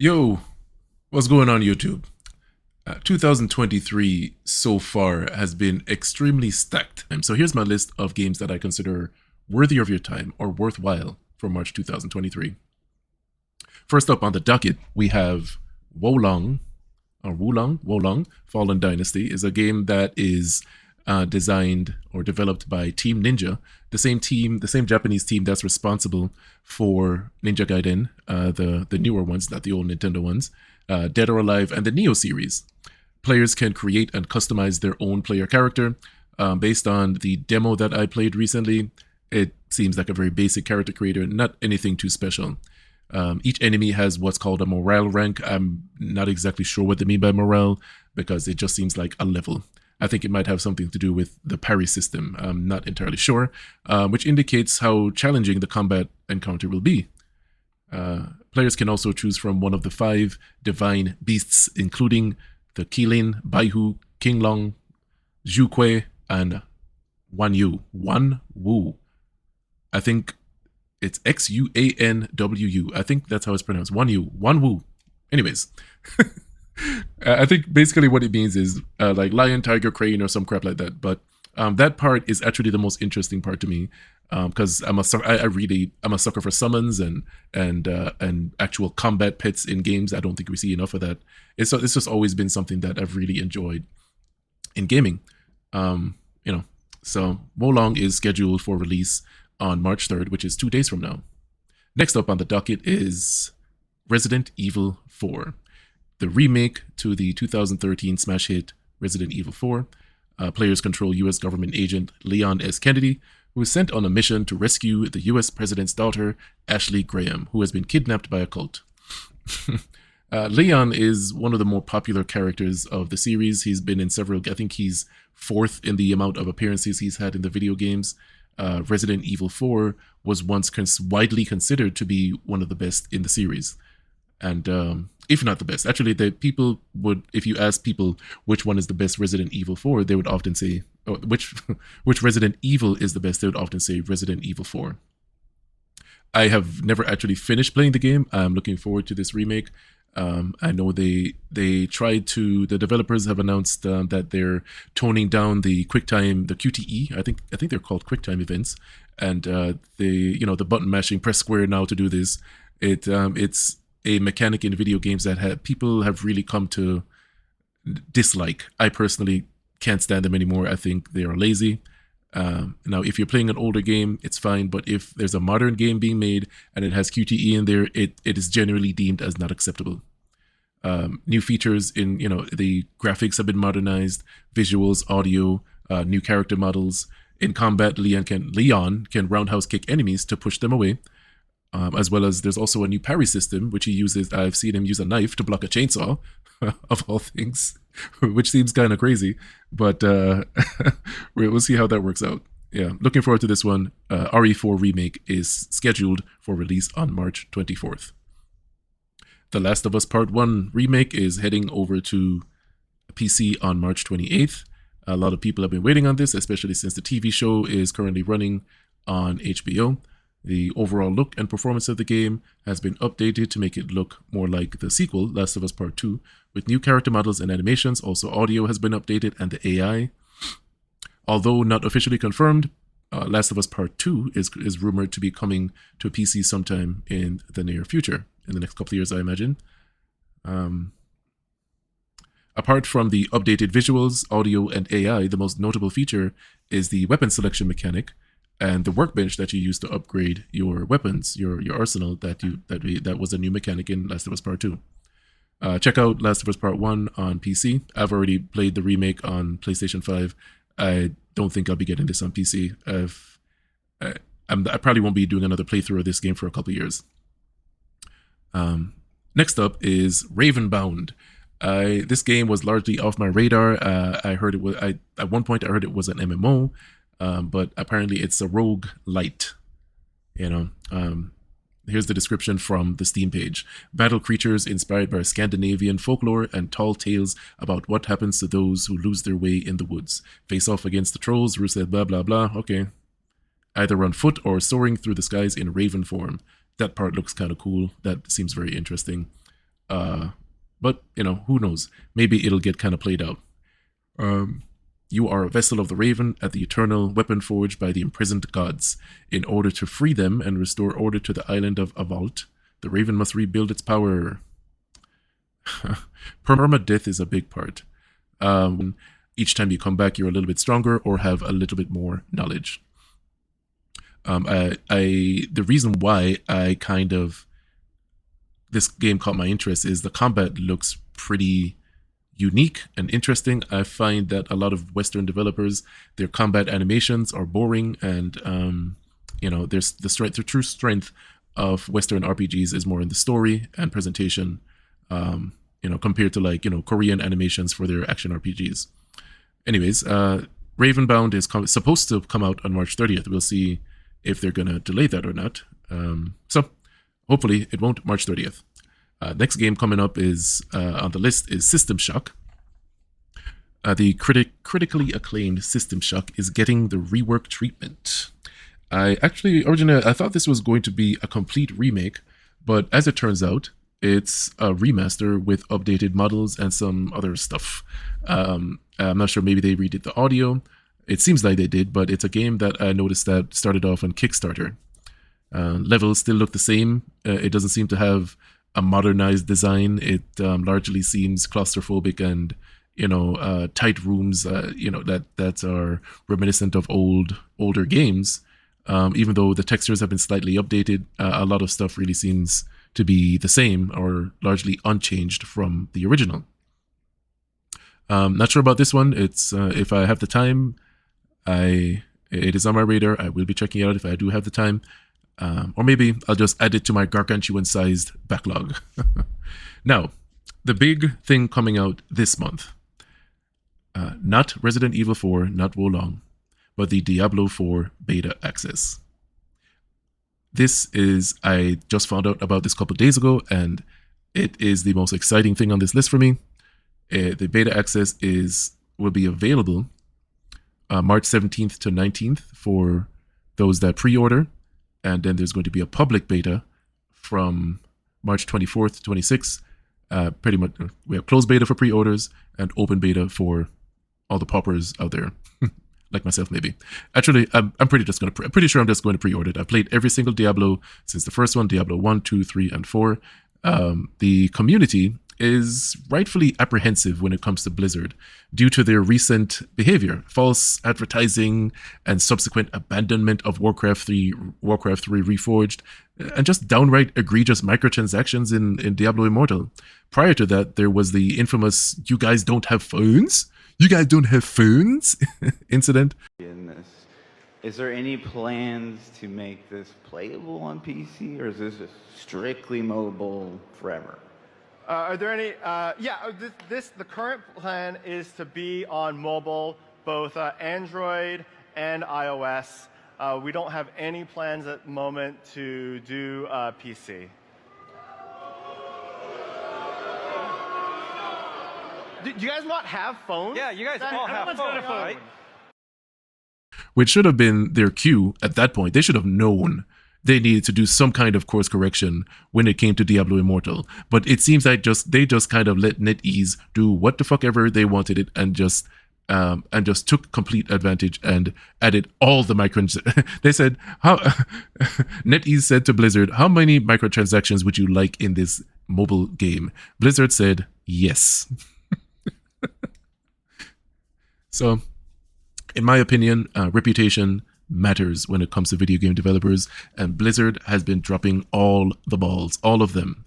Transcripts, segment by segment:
Yo, what's going on YouTube? 2023 so far has been extremely stacked. And so here's my list of games that I consider worthy of your time or worthwhile for March 2023. First up on the docket, we have Wolong, or Wolong, Fallen Dynasty is a game that is designed or developed by Team Ninja, the same Japanese team that's responsible for Ninja Gaiden, the newer ones, not the old Nintendo ones, Dead or Alive, and the Neo series. Players can create and customize their own player character. Based on the demo that I played recently, it seems like a very basic character creator, not anything too special. Each enemy has what's called a morale rank. I'm not exactly sure what they mean by morale because it just seems like a level. I think it might have something to do with the parry system. I'm not entirely sure, which indicates how challenging the combat encounter will be. Players can also choose from one of the 5 divine beasts, including the Qilin, Baihu, Qinglong, Zhuque, and Wanyu. Wanwu. I think it's Xuanwu. I think that's how it's pronounced. Wanwu. Anyways. I think basically what it means is like lion, tiger, crane, or some crap like that. But that part is actually the most interesting part to me because I'm a sucker for summons and actual combat pits in games. I don't think we see enough of that. It's just always been something that I've really enjoyed in gaming. So Wolong is scheduled for release on March 3rd, which is 2 days from now. Next up on the docket is Resident Evil 4. The remake to the 2013 smash hit Resident Evil 4. Players control U.S. government agent Leon S. Kennedy, who is sent on a mission to rescue the U.S. president's daughter, Ashley Graham, who has been kidnapped by a cult. Leon is one of the more popular characters of the series. He's been in several, I think he's 4th in the amount of appearances he's had in the video games. Resident Evil 4 was once widely considered to be one of the best in the series. And if not the best, actually, the people would, if you ask people which one is the best Resident Evil 4, they would often say, which Resident Evil is the best, they would often say Resident Evil 4. I have never actually finished playing the game. I'm looking forward to this remake. I know the developers have announced that they're toning down the QTE. I think they're called QuickTime events, and the button mashing, press square now to do this. It's a mechanic in video games that people have really come to dislike. I personally can't stand them anymore. I think they are lazy. Now, if you're playing an older game, it's fine. But if there's a modern game being made and it has QTE in there, it is generally deemed as not acceptable. New features in, the graphics have been modernized, visuals, audio, new character models. In combat, Leon can roundhouse kick enemies to push them away. As well as there's also a new parry system, which he uses. I've seen him use a knife to block a chainsaw, of all things, which seems kind of crazy. But we'll see how that works out. Yeah, looking forward to this one. RE4 Remake is scheduled for release on March 24th. The Last of Us Part 1 Remake is heading over to PC on March 28th. A lot of people have been waiting on this, especially since the TV show is currently running on HBO. The overall look and performance of the game has been updated to make it look more like the sequel, Last of Us Part 2, with new character models and animations. Also, audio has been updated and the AI. Although not officially confirmed, Last of Us Part 2 is rumored to be coming to a PC sometime in the near future, in the next couple of years, I imagine. Apart from the updated visuals, audio, and AI, the most notable feature is the weapon selection mechanic, and the workbench that you use to upgrade your weapons, your arsenal, that was a new mechanic in Last of Us Part 2. Check out Last of Us Part 1 on PC. I've already played the remake on PlayStation 5. I don't think I'll be getting this on PC. I probably won't be doing another playthrough of this game for a couple of years. Next up is RAVENBOUND. This game was largely off my radar. I heard it was. At one point I heard it was an MMO. But apparently it's a rogue light. Here's the description from the Steam page. Battle creatures inspired by Scandinavian folklore and tall tales about what happens to those who lose their way in the woods. Face off against the trolls, roosted, blah, blah, blah. Okay. Either on foot or soaring through the skies in raven form. That part looks kind of cool. That seems very interesting. But who knows? Maybe it'll get kind of played out. You are a vessel of the Raven at the eternal weapon forged by the imprisoned gods. In order to free them and restore order to the island of Avalt, the Raven must rebuild its power. Permadeath is a big part. Each time you come back, you're a little bit stronger or have a little bit more knowledge. The reason why this game caught my interest is the combat looks pretty unique and interesting. I find that a lot of Western developers, their combat animations are boring, and there's the true strength of Western RPGs is more in the story and presentation, compared to Korean animations for their action RPGs. Anyways, RAVENBOUND is supposed to come out on March 30th. We'll see if they're gonna delay that or not. So hopefully it won't. March 30th. Next game coming up is on the list is System Shock. The critically acclaimed System Shock is getting the rework treatment. I thought this was going to be a complete remake, but as it turns out, it's a remaster with updated models and some other stuff. I'm not sure, maybe they redid the audio. It seems like they did, but it's a game that I noticed that started off on Kickstarter. Levels still look the same. It doesn't seem to have a modernized design. It largely seems claustrophobic and tight rooms that are reminiscent of older games. Even though the textures have been slightly updated, a lot of stuff really seems to be the same or largely unchanged from the original. Not sure about this one. It's if I have the time, it is on my radar. I will be checking it out if I do have the time. Or maybe I'll just add it to my gargantuan-sized backlog. Now, the big thing coming out this month. Not Resident Evil 4, not Wolong, but the Diablo 4 beta access. I just found out about this a couple days ago, and it is the most exciting thing on this list for me. The beta access will be available March 17th to 19th for those that pre-order. And then there's going to be a public beta from March 24th to 26th. Pretty much, we have closed beta for pre-orders and open beta for all the paupers out there, like myself maybe. Actually, I'm pretty sure I'm just going to pre-order it. I've played every single Diablo since the first one, Diablo 1, 2, 3, and 4. The community is rightfully apprehensive when it comes to Blizzard due to their recent behavior, false advertising and subsequent abandonment of Warcraft 3 Reforged, and just downright egregious microtransactions in Diablo Immortal. Prior to that, there was the infamous "you guys don't have phones? You guys don't have phones?" incident. Is there any plans to make this playable on PC, or is this strictly mobile forever? Are there any? The current plan is to be on mobile, both Android and iOS. We don't have any plans at the moment to do PC. Do you guys not have phones? Yeah, you guys all have phones, right? Which should have been their cue at that point. They should have known they needed to do some kind of course correction when it came to Diablo Immortal. But it seems like they just kind of let NetEase do what the fuck ever they wanted it and just took complete advantage and added all the They said, NetEase said to Blizzard, "How many microtransactions would you like in this mobile game?" Blizzard said, "Yes." So, in my opinion, reputation matters when it comes to video game developers, and Blizzard has been dropping all the balls, all of them.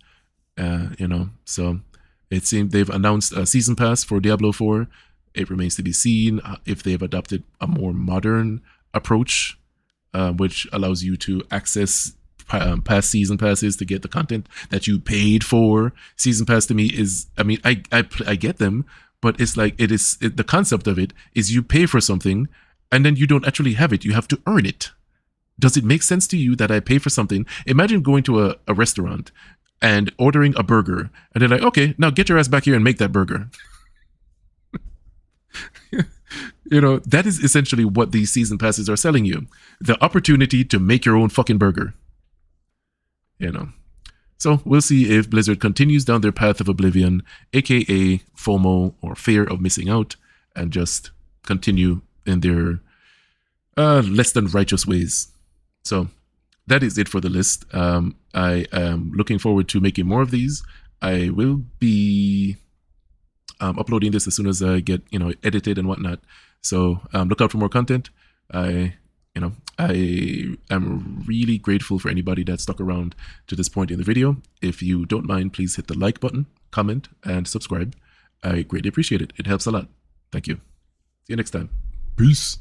So it seems they've announced a season pass for Diablo 4. It remains to be seen if they've adopted a more modern approach, which allows you to access past season passes to get the content that you paid for. Season pass to me is, I get them, but it's like the concept of it is you pay for something and then you don't actually have it. You have to earn it. Does it make sense to you that I pay for something? Imagine going to a restaurant and ordering a burger, and they're like, "Okay, now get your ass back here and make that burger." That is essentially what these season passes are selling you. The opportunity to make your own fucking burger. So we'll see if Blizzard continues down their path of oblivion, aka FOMO or fear of missing out, and just continue in their less than righteous ways. So that is it for the list. I am looking forward to making more of these. I will be uploading this as soon as I get edited and whatnot. So look out for more content. I am really grateful for anybody that stuck around to this point in the video. If you don't mind, please hit the like button, comment, and subscribe. I greatly appreciate it. It helps a lot. Thank you. See you next time. Peace.